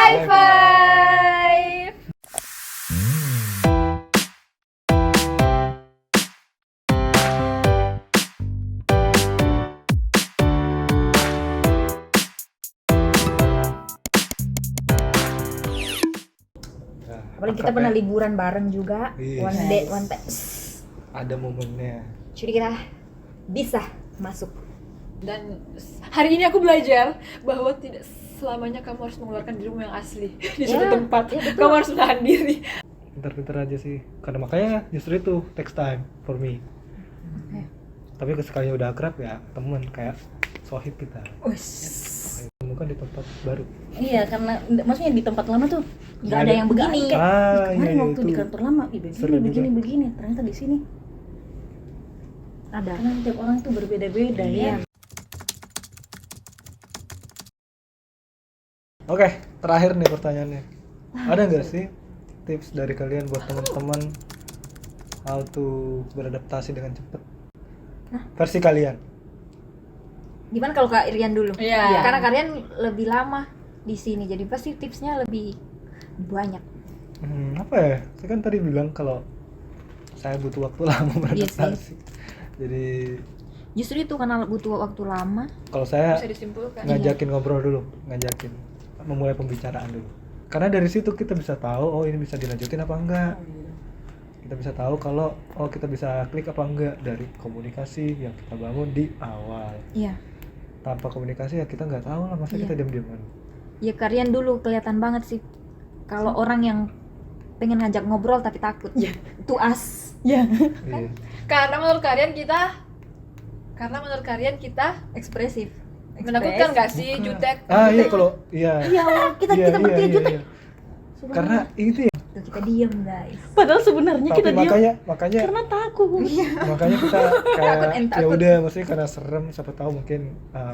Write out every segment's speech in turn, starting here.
High five. Apalagi kita pernah liburan bareng juga, Yes. one day, one time. Ada momennya. Jadi kita bisa masuk. Dan hari ini aku belajar bahwa tidak selamanya kamu harus mengeluarkan dirimu yang asli di suatu tempat. Ya, betul. Kamu harus menahan diri. Pintar-pintar aja sih. Karena makanya justru itu takes time for me. Tapi sekalinya udah akrab ya temen kayak sohib kita. Temukan di tempat baru. Iya, karena maksudnya di tempat lama tuh Nggak ada yang begini. Kemarin iya, waktu itu. di kantor lama, Seru juga. begini. Ternyata di sini Ada. karena tiap orang tuh berbeda-beda ya. Oke, terakhir nih pertanyaannya. Ada nggak sih tips dari kalian buat teman-teman how to beradaptasi dengan cepat? Versi kalian. Gimana kalau Kak Irian dulu? Iya. Karena kalian lebih lama di sini, jadi pasti tipsnya lebih banyak. Apa ya? Saya kan tadi bilang kalau saya butuh waktu lama beradaptasi. Jadi Justru itu karena butuh waktu lama. kalau saya Bisa disimpulkan. ngajakin ngobrol dulu, memulai pembicaraan dulu. Karena dari situ kita bisa tahu oh ini bisa dilanjutin apa enggak. Kita bisa tahu kalau oh kita bisa klik apa enggak dari komunikasi yang kita bangun di awal. Iya. Tanpa komunikasi ya kita nggak tahu lah masa Iya. kita diam-diaman. Ya kalian dulu kelihatan banget sih kalau orang yang pengen ngajak ngobrol tapi takut. Iya. Itu as. Iya. Karena menurut kalian kita Ekspresif. menakutkan nggak sih, Bukan. jutek? Iya kalau iya. Iya, kita bertiga jutek. Karena itu ya. Tuh kita diem guys. Padahal sebenarnya Tapi kita diam makanya karena takut. makanya kita Takut and kayak ya takut. udah maksudnya karena serem siapa tahu mungkin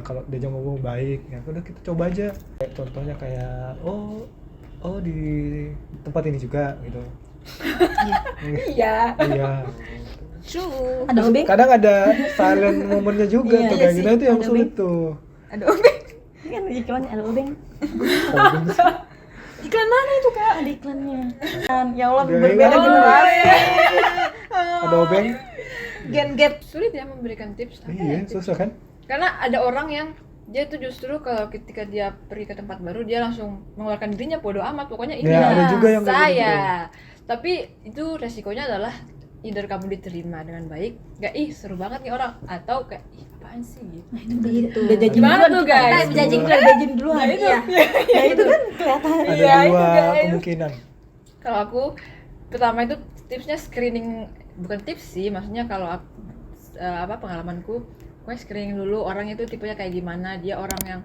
kalau diajak ngomong baik ya udah kita coba aja kayak contohnya kayak oh di tempat ini juga gitu. Iya. Iya. True. Ada obeng? Kadang ada silent momennya juga Iya, tuh iya kayak sih, gitu itu yang ada sulit tuh. Ada obeng. Kan iklannya ada obeng. Iklan mana itu Kak? Ada iklannya. Kan, ya Allah Gaya berbeda banget. generasi. Ada obeng? Gen get. Sulit ya memberikan tips. Apa ya Iya, tips? susah kan? Karena ada orang yang dia tuh justru kalau ketika dia pergi ke tempat baru dia langsung mengeluarkan dirinya bodo amat pokoknya ini Ya, ada juga yang kayak saya. gitu. Tapi itu resikonya adalah either kamu diterima dengan baik, nggak seru banget nih orang, atau kayak apaan sih gitu. Gitu. Udah jajing Gimana duluan tuh, kita. guys? Kita jajing duluan, jajing duluan. Nah, itu. Iya. Nah, itu kan kelihatan. Ada Iya, itu dua guys. kemungkinan. Kalau aku pertama itu tipsnya screening, bukan tips sih, maksudnya kalau pengalamanku, gue screening dulu orang itu tipenya kayak gimana, dia orang yang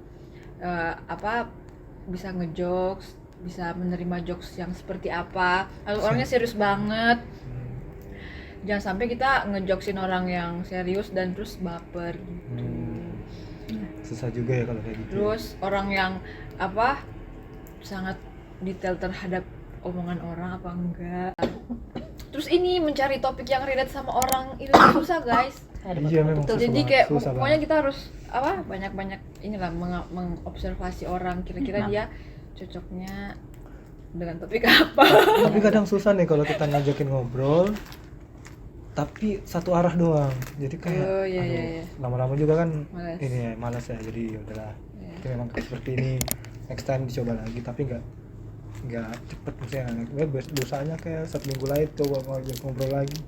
bisa ngejokes, bisa menerima jokes yang seperti apa, atau orangnya serius banget. Jangan sampai kita ngejoksin orang yang serius dan terus baper gitu. Susah juga ya kalau kayak gitu. Terus orang yang sangat detail terhadap omongan orang apa enggak. Terus ini mencari topik yang relate sama orang itu susah guys. Iya memang susah Jadi banget, kayak susah pokoknya banget. kita harus banyak-banyak inilah mengobservasi orang, kira-kira dia cocoknya dengan topik apa. Tapi kadang susah nih kalau kita ngajakin ngobrol tapi satu arah doang. Jadi kayak Oh, iya, iya. lama-lama juga kan Malas. ini ya malas ya. Jadi udahlah. Iya. Itu memang seperti ini. Next time dicoba lagi tapi nggak cepet maksudnya dosanya kayak 1 minggu lagi coba ngajak ngobrol lagi.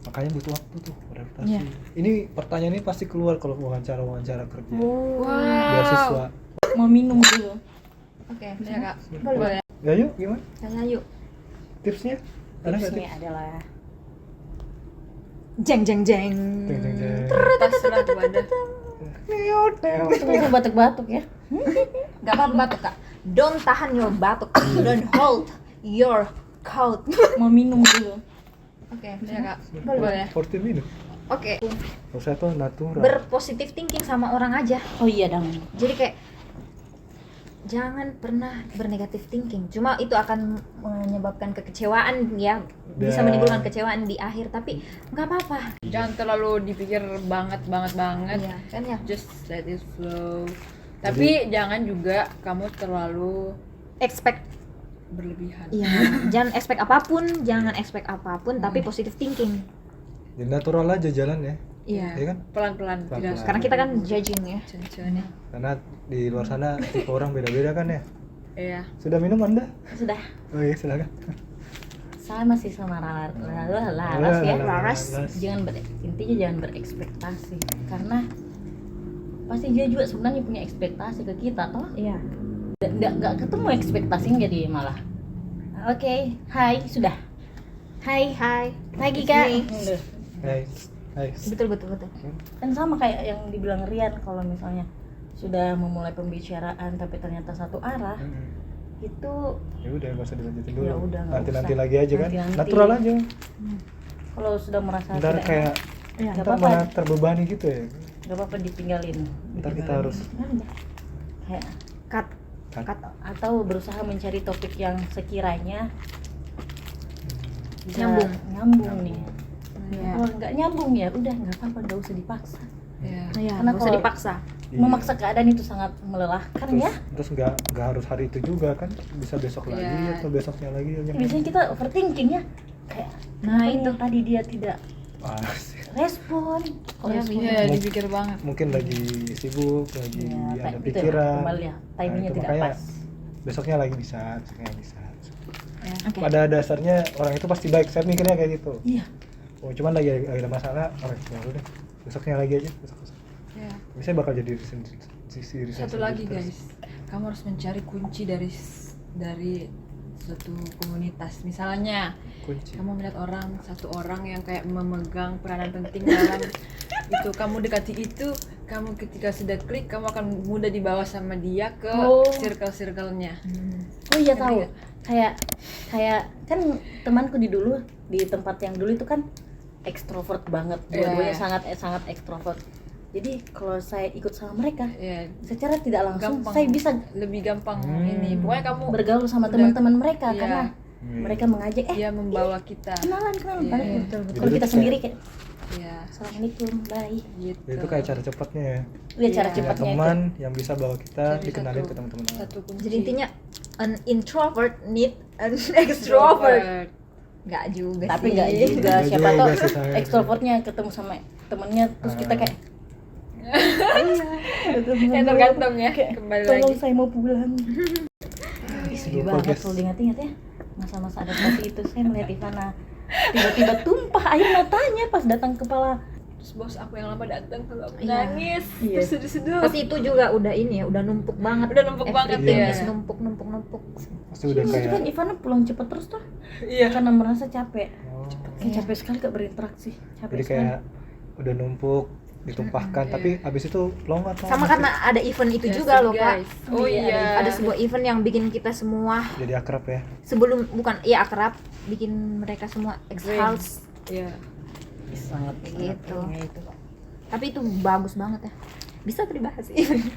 Makanya butuh waktu tuh beradaptasi. Iya. Ini pertanyaan ini pasti keluar kalau wawancara kerja. Wow. Beasiswa. Mau minum dulu. Oke. Ya kak. Boleh. Ya yuk gimana? Saya yuk. Tipsnya? Ada nggak Tipsnya tips? adalah Jeng jeng jeng. Jeng, jeng, jeng. Pasrah kepada. itu batuk-batuk ya. Gak apa-apa batuk Kak. Don't tahan your batuk. Don't hold your coat. Mau minum dulu. Oke. Ya kak. Boleh. 40 minutes. Oke. Maksudnya tuh natural. Berpositif thinking sama orang aja. Oh iya dong. Jadi kayak jangan pernah bernegatif thinking. Cuma itu akan menyebabkan kekecewaan ya. Bisa Dan- menimbulkan kekecewaan di akhir, tapi nggak apa-apa. Jangan terlalu dipikir banget. Iya, kan ya. Just let it flow. Tapi jangan juga kamu terlalu expect berlebihan. ya jangan expect apapun tapi positive thinking. Jadi natural aja jalan ya. Iya. Iya kan? Pelan-pelan Pelan-pelan. tidak Karena kita kan judging ya. cen-cen ya. Karena di luar sana tipe orang beda-beda kan ya. Iya. Sudah minum Anda? Sudah. Oh iya, silakan. Saya masih sama laras ya. Laras. Intinya jangan berekspektasi karena pasti dia juga sebenarnya punya ekspektasi ke kita toh. Iya. Nggak ketemu ekspektasinya jadi malah. Oke, hai sudah. Hai Lagi Kak. Ini. Hai. Hai. Betul. Kan sama kayak yang dibilang Rian, kalau misalnya sudah memulai pembicaraan tapi ternyata satu arah, itu Ya udah enggak usah dilanjutin dulu. Ya udah, nggak Nanti-nanti usah. lagi aja kan. Nanti-nanti. Natural aja. kalau sudah merasa Ntar tidak kayak Iya. Nggak kita apa-apa. malah terbebani gitu ya. nggak apa-apa ditinggalin. Ntar kita harus Kayak Cut. atau berusaha mencari topik yang sekiranya bisa nyambung nih. Iya. Kalau nggak nyambung ya udah nggak apa-apa, nggak usah dipaksa. Iya. Iya, Karena nggak usah kalau- dipaksa. Iya. Memaksa keadaan itu sangat melelahkan terus, ya. terus nggak harus hari itu juga kan, bisa besok lagi Iya. atau besoknya lagi aja. Biasanya kita overthinking ya. Kayak Nah, apa itu. nih tadi dia tidak Wah, respon. Iya, Iya, dipikir banget. mungkin lagi sibuk, lagi Ya, ada itu pikiran. kembali ya, timingnya itu tidak makanya pas. besoknya lagi bisa, besoknya bisa. Oke. Pada dasarnya orang itu pasti baik, saya mikirnya kayak gitu. Iya. Oh, cuman lagi ada masalah, oh ya udah, besoknya lagi aja, besok. Iya. Misalnya bakal jadi diri Satu lagi guys, kamu harus mencari kunci dari suatu komunitas. Misalnya kunci. kamu melihat satu orang yang kayak memegang peranan penting dalam itu, kamu dekati itu, kamu ketika sudah klik, kamu akan mudah dibawa sama dia ke Oh. circle-circle-nya. Oh iya Ngerti tahu. nggak? Kayak kan temanku di tempat yang dulu itu kan ekstrovert banget. Dua-duanya Iya. sangat ekstrovert. Jadi kalau saya ikut sama mereka, Ya, secara tidak langsung gampang. saya bisa Lebih gampang ini. Pokoknya kamu bergaul sama Udah. teman-teman mereka Iya. karena mereka mengajak dia membawa kita. kenalan Iya. padahal Betul. kalau kita Jadi sendiri kayak Iya, assalamualtum bye. gitu. Itu kayak cara cepatnya ya. Lihat cara Iya. Punya cepatnya teman yang bisa bawa kita Jadi dikenalin satu- ke teman-teman lain. Satu kunci. Jadi intinya an introvert need an extrovert. Nggak juga Tapi sih. nggak juga, Nggak siapa juga tahu sih, saya. ekstrovertnya ketemu sama temennya terus kita kayak Ya tergantung ya, kembali tolong lagi. saya mau pulang. Sedih Lupa, banget guys. kalau diingat-ingat ya masa-masa adaptasi itu. Saya melihat Ivana tiba-tiba tumpah air matanya pas datang kepala. Terus bos aku yang lama datang, kalau aku Iya. nangis, Iya. terus sedih-sedih. Pasti itu juga udah ini ya, udah numpuk banget. Udah numpuk banget, Everything ya. is numpuk. Pasti udah Itu kan kayak Ivana pulang cepet terus tuh Iya. karena merasa capek. oh, Saya capek sekali gak berinteraksi. Capek jadi kayak udah numpuk, ditumpahkan, tapi abis itu longgar. Sama karena ada event itu Yes, juga loh, Kak. guys. Oh iya. Ada sebuah event yang bikin kita semua jadi akrab ya. sebelum bukan iya akrab, bikin mereka semua exhaust Iya. sangat gitu. kayaknya itu. Tapi itu bagus banget ya. Bisa tuh dibahas event.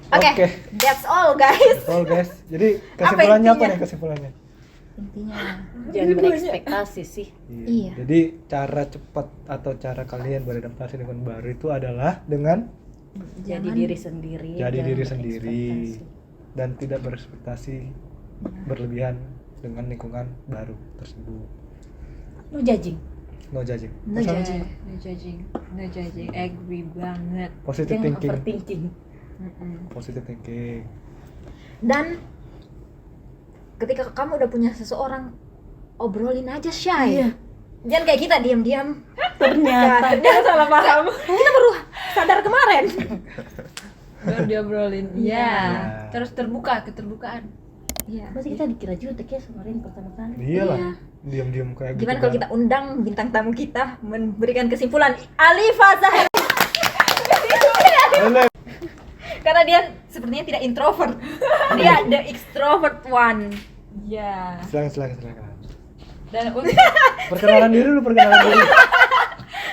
Oke, Oke. that's all guys. Betul guys. Jadi kesimpulannya apa intinya? nih kesimpulannya? Intinya Jangan berekspektasi sih. Iya. Jadi cara cepat atau cara kalian beradaptasi dengan baru itu adalah dengan Jadi jangan diri sendiri. jadi jangan diri sendiri berekspektasi. dan tidak berekspektasi berlebihan dengan lingkungan baru tersebut. No judging. No judging. No Masalah judging. No judging, agree banget. positive Jangan thinking. overthinking. Positive thinking. Dan ketika kamu udah punya seseorang, obrolin aja Shay. Iya. Jangan kayak kita diam-diam. Ternyata Jangan salah paham. Kita baru sadar kemarin. Baru diobrolin. Iya. Iya. Terus terbuka, keterbukaan. Iya. pasti kita dikira jutek ya sama Rin pertama kali. Iyalah. Iya. Diam-diam kayak Gimana gitu. kalau kita undang bintang tamu kita memberikan kesimpulan Alifa Zahra Boleh. karena dia sepertinya tidak introvert. Dia the extrovert one. Iya. Silakan. Dan Perkenalan diri lu, perkenalan diri.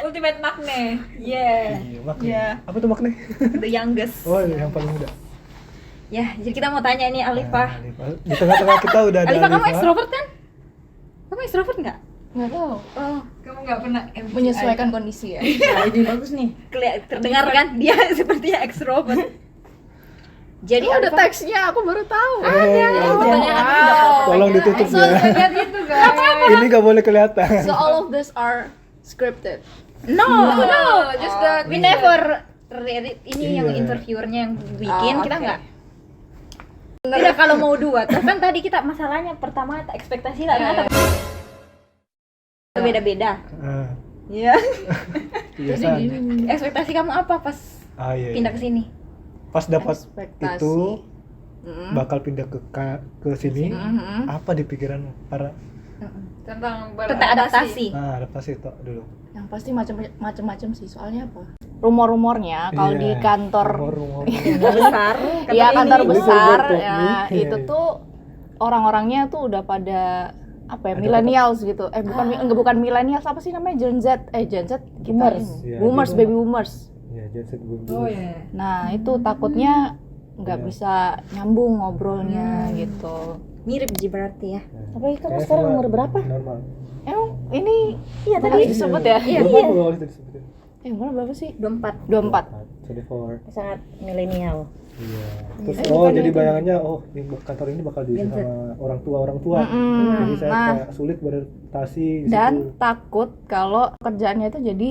ultimate makne. Yeah. Iya, makne. Iya. Apa tuh makne? The youngest. Oh, yang paling muda. Ya, jadi kita mau tanya nih Alifa. Nah, Alifa. Di tengah-tengah kita udah ada Alifa, kamu extrovert kan? Kamu extrovert nggak? Nggak tahu. Oh, Kamu nggak pernah MBTI. Menyesuaikan kondisi ya. Nah, ini bagus nih. terdengar kan? Dia sepertinya extrovert. Jadi ada Alifah- teksnya, aku baru tahu. Tolong ditutup So, ya. lihat itu guys. Ini nggak boleh kelihatan. So all of this are scripted. No, Just the we never ini yang Iya. interviewernya yang bikin, kita oke. nggak. Tidak kalau mau dua, kan tadi kita masalahnya pertama ekspektasi ternyata beda-beda. Ah, Iya. kebiasaan. Ekspektasi kamu apa pas Iya. pindah ke sini? Pas dapat Ekspektasi. itu bakal pindah ke sini, apa di pikiran para Tentang Adaptasi. adaptasi itu dulu. Yang pasti macam-macam sih, soalnya apa? Rumor-rumornya kalau Iya, di kantor rumor-rumor. Besar. ya kantor ini. besar Ini ya Iya, itu iya. tuh orang-orangnya tuh udah pada apa ya, millennials gitu. Bukan millennials, apa sih namanya? Gen Z kita Boomers. ini. Iya, Boomers, jadi baby boomers. Ya, Gen Z boom. Oh ya. Nah, itu takutnya nggak Iya. bisa nyambung ngobrolnya gitu. Mirip Ji berarti ya. Tapi kamu sekarang umur berapa? Normal. Emang ini Iya tadi disebut ya? Iya. Kalau itu disebutin. Umur berapa sih? 24. 24. 24. Sangat milenial. Iya. Terus bukan jadi itu. bayangannya ini kantor ini bakal diisi Gen Z. sama orang tua. Mm-mm. Jadi saya Nah, kayak sulit beradaptasi di dan situ. takut kalau kerjaannya itu jadi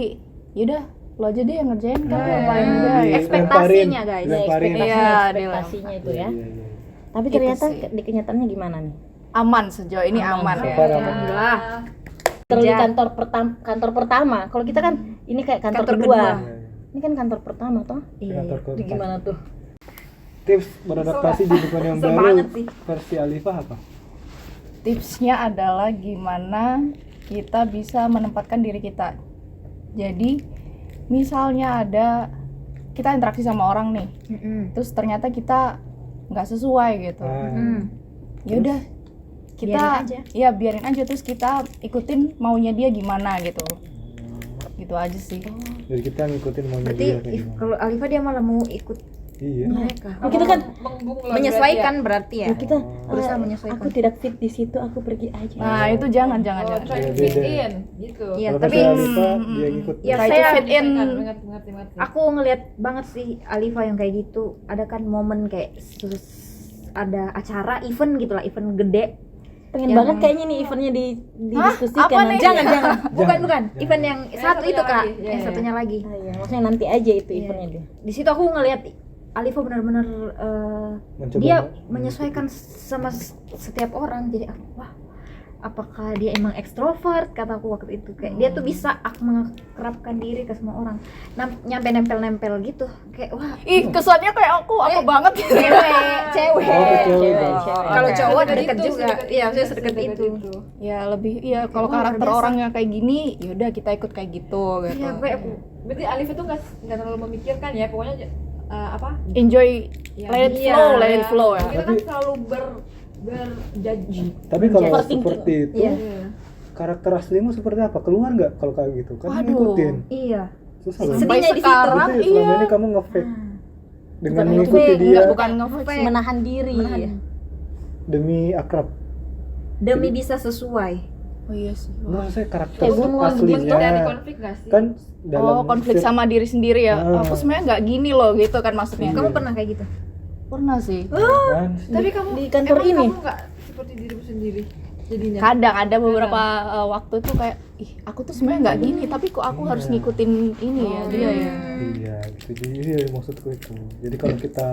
yaudah lo aja deh yang ngerjain kamu Nah, ngapain jadi enggak ya. Ekspektasinya, guys. Lemparin. Iya, ekspektasinya itu ya. Iya, iya. Tapi Gitu ternyata sih. di kenyataannya gimana nih? Aman sejauh ini aman. So far aman. Alhamdulillah. Terus di Kerja. kantor pertama. Kalau kita kan ini kayak kantor, Kantor kedua. kedua. Iya, iya. Ini kan kantor pertama toh. Kantor Itu keempat. gimana tuh? Tips beradaptasi di lingkungan yang Kesel baru banget sih. versi Alifah apa? Tipsnya adalah gimana kita bisa menempatkan diri kita. Jadi misalnya kita interaksi sama orang nih, terus ternyata kita nggak sesuai gitu. Ya udah kita Biarin aja. ya biarin aja, terus kita ikutin maunya dia gimana gitu. Gitu aja sih. Jadi kita ngikutin maunya Berarti dia kayak gimana. kalau Alifah dia malah mau ikut Iya. mereka. Kita kan Menyesuaikan berarti ya. kita Berusaha aku menyesuaikan. tidak fit di situ, aku pergi aja. Nah, itu jangan. Oh, try to Iya, fit beda. in gitu. Iya, Kalau tapi versi Alifah dia ngikut. ya Try to saya fit in. Ngerti. aku ngelihat banget sih Alifah yang kayak gitu. Ada kan momen kayak ada acara event gitu lah, event gede. Pengen Yang- banget kayaknya nih eventnya didiskusikan Apa nih? nanti. Jangan. Bukan. Jangan. Event yang Yang satu satunya itu Kak, lagi. Iya, yang iya. satunya lagi. Ah, iya, maksudnya nanti aja itu Iya. eventnya dia. Di situ aku ngelihat Alifah benar-benar Mencoba dia menyesuaikan. menyesuaikan sama setiap orang. Jadi aku, wah, apakah dia emang ekstrovert, kataku waktu itu. Kayak dia tuh bisa mengakrabkan diri ke semua orang. Nyampe nempel-nempel gitu. Kayak wah, Ih, kesannya kayak aku banget. cewek. Oh, cewek. Kalau Oke. cowok Sedekat deket itu, juga. sedekat Iya, itu, saya sedekat sedekat itu. Ya lebih kalau Wah, karakter luar biasa. orangnya kayak gini, yaudah kita ikut kayak gitu gitu. Iya, kayak aku Berarti Alif itu nggak terlalu memikirkan ya, pokoknya apa? Enjoy, Ya, let it iya, flow, let ya. it flow ya. Kita kan Tapi- selalu berjanji. Tapi kalau Overthinking. seperti itu, Iya. karakter aslimu seperti apa? Keluar nggak kalau kayak gitu? Kan Waduh. ngikutin. iya. Susah loh. Sedih. Sampai Sedihnya di situ. sekarang Berarti iya. selama ini kamu nge-fake dengan Bukan mengikuti nge-fake, dia Bukan nge-fake. Menahan diri. demi akrab. Demi bisa sesuai. Oh iya sih. Nah, saya karakter Kayak bunga Bentuk dari aslinya konflik nggak sih? kan dalam Oh, konflik sama diri sendiri ya. Ah. Aku sebenarnya nggak gini loh gitu kan maksudnya. Iya. Kamu pernah kayak gitu? Pernah sih. kan? Tapi kamu di kantor emang ini? kamu nggak seperti dirimu sendiri jadinya. Kadang ada beberapa waktu tuh kayak aku tuh sebenarnya nggak gini, tapi kok aku harus ngikutin ini ya dia ya. Iya, gitu. Jadi iya, maksudku itu. Jadi kalau kita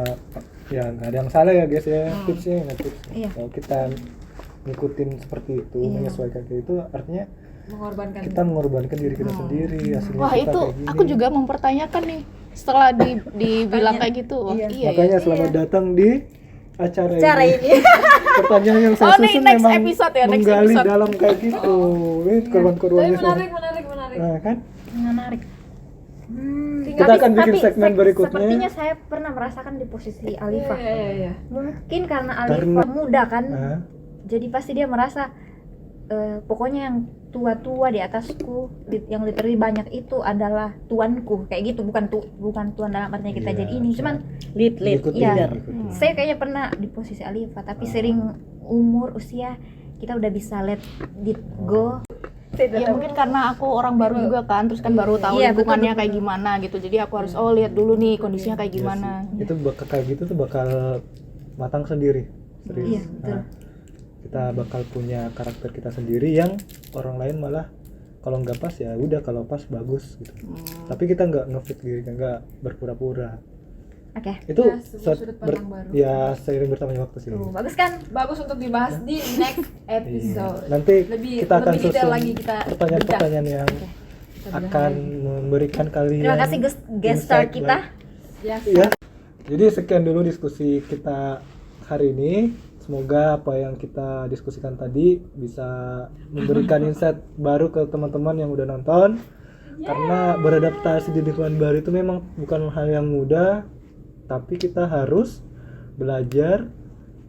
ya nggak ada yang salah ya guys ya, tipsnya nggak tips. Iya. Kalau kita ngikutin seperti itu, menyesuaikan kayak itu, artinya Mengorbankan. kita mengorbankan diri kita sendiri. Aslinya Wah, kita itu kayak gini. aku juga mempertanyakan nih setelah dibilang kayak gitu. Wah, iya ya. Makanya selamat datang di acara ini. ini. Pertanyaan yang saya Oh, nih, susun next memang episode ya, next menggali episode. dalam kayak gitu. Ini Tapi korban-korbannya semua. menarik. Nah, kan? Menarik. Kita akan bikin segmen berikutnya. Sepertinya saya pernah merasakan di posisi Alifah. Iya. Mungkin karena Karena- Alifah muda kan, Nah, jadi pasti dia merasa pokoknya yang tua-tua di atasku, yang literally banyak itu adalah tuanku, kayak gitu. Bukan tuan dalam artinya kita Iya, jadi ini, cuman Lead. ngikutin, Iya. ngikutin. saya kayaknya pernah di posisi Alifah, tapi sering usia kita udah bisa let it go. Tidak Ya tahu. mungkin karena aku orang baru juga kan, terus kan baru tahu Iya, lingkungannya betul, kayak gimana gitu. Jadi aku harus lihat dulu nih kondisinya kayak gimana. Itu bakal kayak gitu tuh bakal matang sendiri, serius. Iya, betul. Nah, kita bakal punya karakter kita sendiri yang orang lain malah kalau nggak pas ya udah, kalau pas bagus gitu. Tapi kita nggak ngefit diri, nggak berpura-pura. Oke. Itu Ya, sebuah sudut pandang baru. ya seiring bertambahnya waktu sih. Tuh, bagus kan? Bagus untuk dibahas di next Iya. episode. Nanti Lebih kita akan lebih detail susun lagi kita pertanyaan-pertanyaan yang Kita bedah akan lagi. memberikan kalian. Terima kasih guest star insight kita. Ya, Ya. Jadi sekian dulu diskusi kita hari ini. Semoga apa yang kita diskusikan tadi bisa memberikan insight baru ke teman-teman yang udah nonton. Karena beradaptasi di lingkungan baru itu memang bukan hal yang mudah, tapi kita harus belajar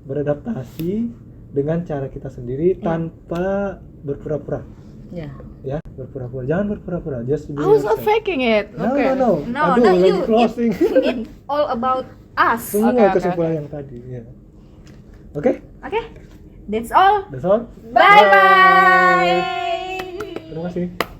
beradaptasi dengan cara kita sendiri tanpa berpura-pura. Ya. Ya, berpura-pura. Jangan berpura-pura. Just be I was not yourself. faking it. No, Oke. no. No, Aduh, not lagi you. closing. It all about us. Semua Oke, oke, kesimpulan yang tadi. Ya. Oke, Oke. That's all. that's all. Bye bye. Terima kasih.